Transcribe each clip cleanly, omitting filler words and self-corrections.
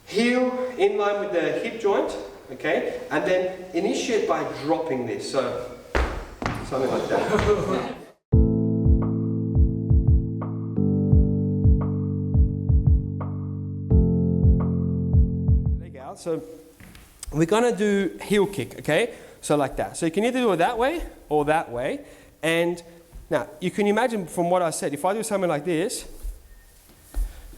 heel in line with the hip joint, okay? And then initiate by dropping this, so something like that. Leg out, so we're gonna do heel kick, okay? So like that. So you can either do it that way or that way. And now you can imagine from what I said, if I do something like this,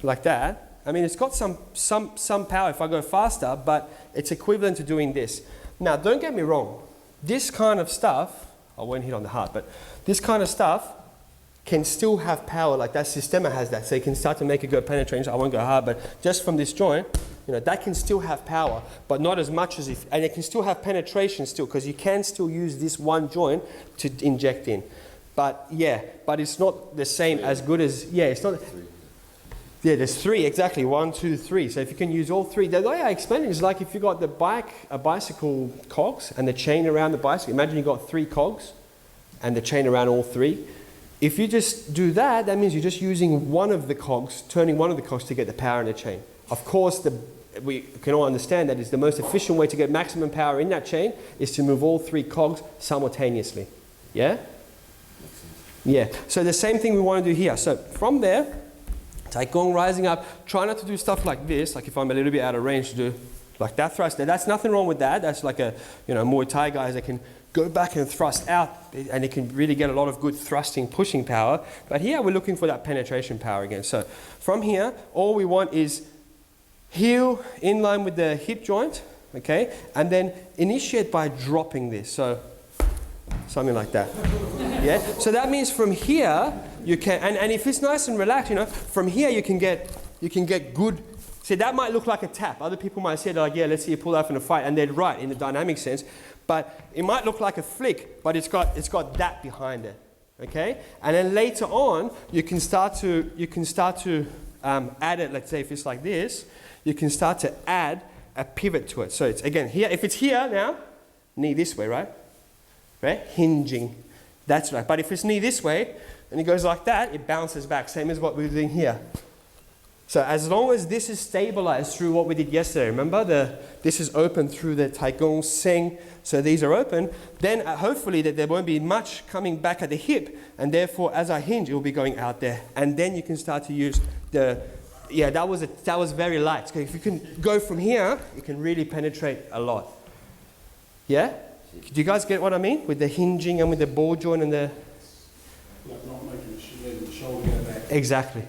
like that, I mean, it's got some power if I go faster, but it's equivalent to doing this. Now, don't get me wrong. This kind of stuff, I won't hit on the heart, but this kind of stuff can still have power. Like that Systema has that, so you can start to make it go penetrating. I won't go hard, but just from this joint, you know, that can still have power, but not as much as if, and it can still have penetration still, because you can still use this one joint to inject in. But yeah, but it's not the same as good as, yeah, it's not. Yeah, there's three, exactly, 1, 2, 3. So if you can use all three, the way I explain it is like if you got the bicycle cogs and the chain around the bicycle. Imagine you got 3 cogs and the chain around all 3. If you just do that, that means you're just using one of the cogs, turning one of the cogs to get the power in the chain. Of course, we can all understand that is the most efficient way to get maximum power in that chain is to move all 3 cogs simultaneously. Yeah? Yeah. So the same thing we want to do here. So from there, take gong rising up. Try not to do stuff like this, like if I'm a little bit out of range to do like that thrust. Now that's nothing wrong with that. That's like a, you know, Muay Thai guys that can go back and thrust out, and it can really get a lot of good thrusting, pushing power. But here we're looking for that penetration power again. So from here, all we want is heel in line with the hip joint, okay? And then initiate by dropping this. So something like that. Yeah? So that means from here, you can, and if it's nice and relaxed, you know, from here you can get good. See, that might look like a tap. Other people might say, like, yeah, let's see you pull out in a fight, and they're right in the dynamic sense. But it might look like a flick, but it's got that behind it, okay? And then later on, you can start to add it. Let's say if it's like this, you can start to add a pivot to it. So it's again here. If it's here now, knee this way, right? Right? Hinging. That's right. But if it's knee this way, and it goes like that, it bounces back, same as what we were doing here. So as long as this is stabilized through what we did yesterday, remember this is open through the Tai Gong Seng, so these are open, then hopefully that there won't be much coming back at the hip, and therefore as I hinge, it will be going out there. And then you can start to use the, yeah, that was very light. So if you can go from here, you can really penetrate a lot. Yeah? Do you guys get what I mean? With the hinging and with the ball joint and the... Like not making the shoulder go back. Exactly.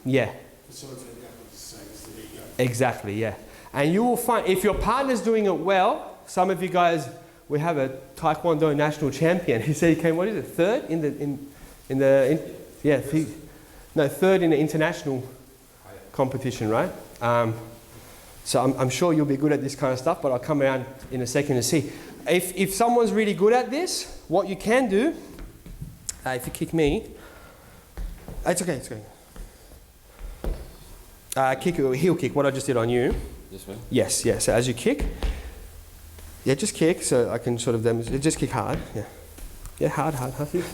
Yeah. Facilitate that with the same as the ego. Exactly, yeah. And you will find, if your partner's doing it well, some of you guys, we have a Taekwondo national champion. He said he came, what is it, third third in the international competition, right? So I'm sure you'll be good at this kind of stuff, but I'll come around in a second to see. If someone's really good at this, what you can do, if you kick me, it's okay, it's okay. Kick, heel kick, what I just did on you. This way? Yes, yes. So as you kick, yeah, just kick, so I can sort of demonstrate. Just kick hard, yeah. Yeah, hard.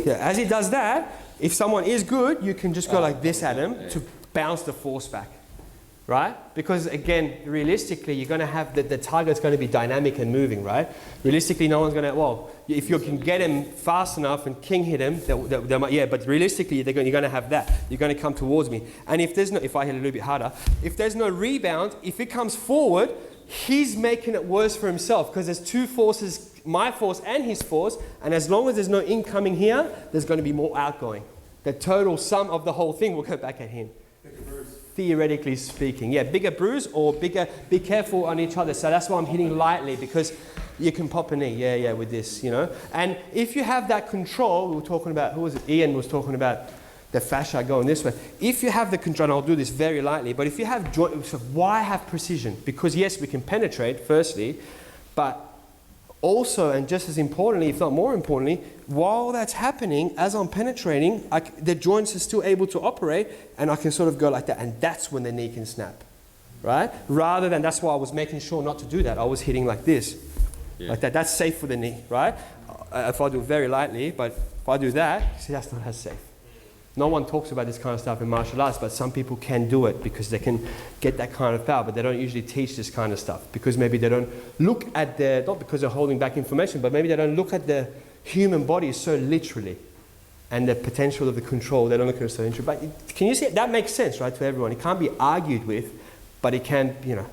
Yeah, as he does that, if someone is good, you can just go like this at him to bounce the force back. Right? Because again, realistically, you're going to have the target's going to be dynamic and moving, right? Realistically, no one's going to, well, if you can get him fast enough and king hit him, they might, yeah, but realistically, you're going to have that. You're going to come towards me. And if there's no, if I hit a little bit harder, if there's no rebound, if it comes forward, he's making it worse for himself because there's two forces, my force and his force, and as long as there's no incoming here, there's going to be more outgoing. The total sum of the whole thing will go back at him. Theoretically speaking, yeah, bigger bruise or bigger, be careful on each other. So that's why I'm hitting lightly, because you can pop a knee, yeah, with this, you know. And if you have that control, we were talking about, who was it? Ian was talking about the fascia going this way. If you have the control, and I'll do this very lightly, but if you have joint, so why have precision? Because yes, we can penetrate, firstly, but also, and just as importantly, if not more importantly, while that's happening, as I'm penetrating, the joints are still able to operate, and I can sort of go like that, and that's when the knee can snap, right? Rather than, that's why I was making sure not to do that. I was hitting like this, like that. That's safe for the knee, right? If I do it very lightly, but if I do that, see, that's not as safe. No one talks about this kind of stuff in martial arts, but some people can do it because they can get that kind of power, but they don't usually teach this kind of stuff because maybe they don't look at the, not because they're holding back information, but maybe they don't look at the human body so literally and the potential of the control. They don't look at it so literally. But can you see it? That makes sense, right, to everyone. It can't be argued with, but it can, you know,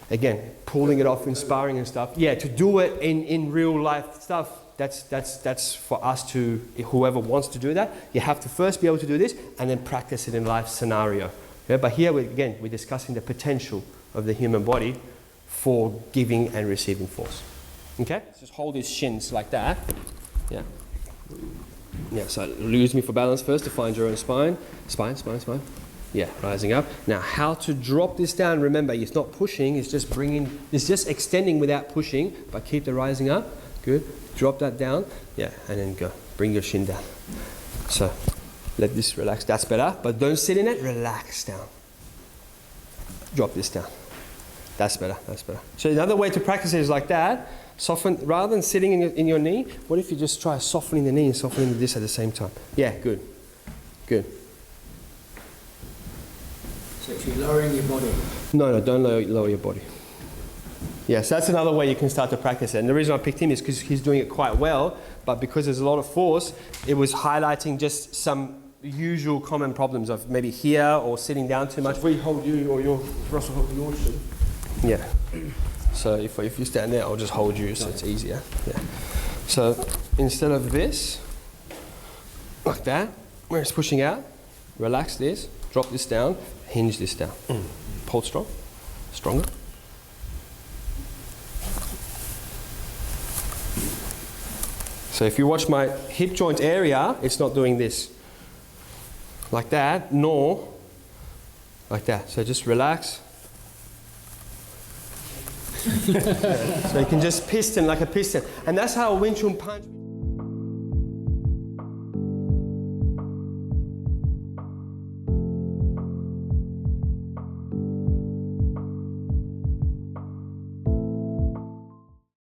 again, pulling it off, inspiring and stuff. Yeah, to do it in real life stuff, that's for us to, whoever wants to do that, you have to first be able to do this and then practice it in life scenario. Yeah, but here, we're discussing the potential of the human body for giving and receiving force. Okay? Just hold his shins like that. Yeah. Yeah, so lose me for balance first to find your own spine. Spine. Yeah, rising up. Now, how to drop this down. Remember, it's not pushing, it's just bringing, it's just extending without pushing, but keep the rising up. Good. Drop that down. Yeah, and then go. Bring your shin down. So, let this relax. That's better, but don't sit in it. Relax down. Drop this down. That's better. So another way to practice it is like that. Soften, rather than sitting in your knee, what if you just try softening the knee and softening this at the same time? Yeah, good. So if you're lowering your body? No, don't lower your body. Yes, that's another way you can start to practice it. And the reason I picked him is because he's doing it quite well, but because there's a lot of force, it was highlighting just some usual common problems of maybe here or sitting down too much. If we hold you or your Russell hold your shin. Yeah. So if you stand there, I'll just hold you so it's easier. Yeah. So instead of this, like that, where it's pushing out, relax this, drop this down, hinge this down. Hold strong, stronger. So if you watch my hip joint area, it's not doing this like that, nor like that. So just relax. So you can just piston like a piston. And that's how a Wing Chun punch.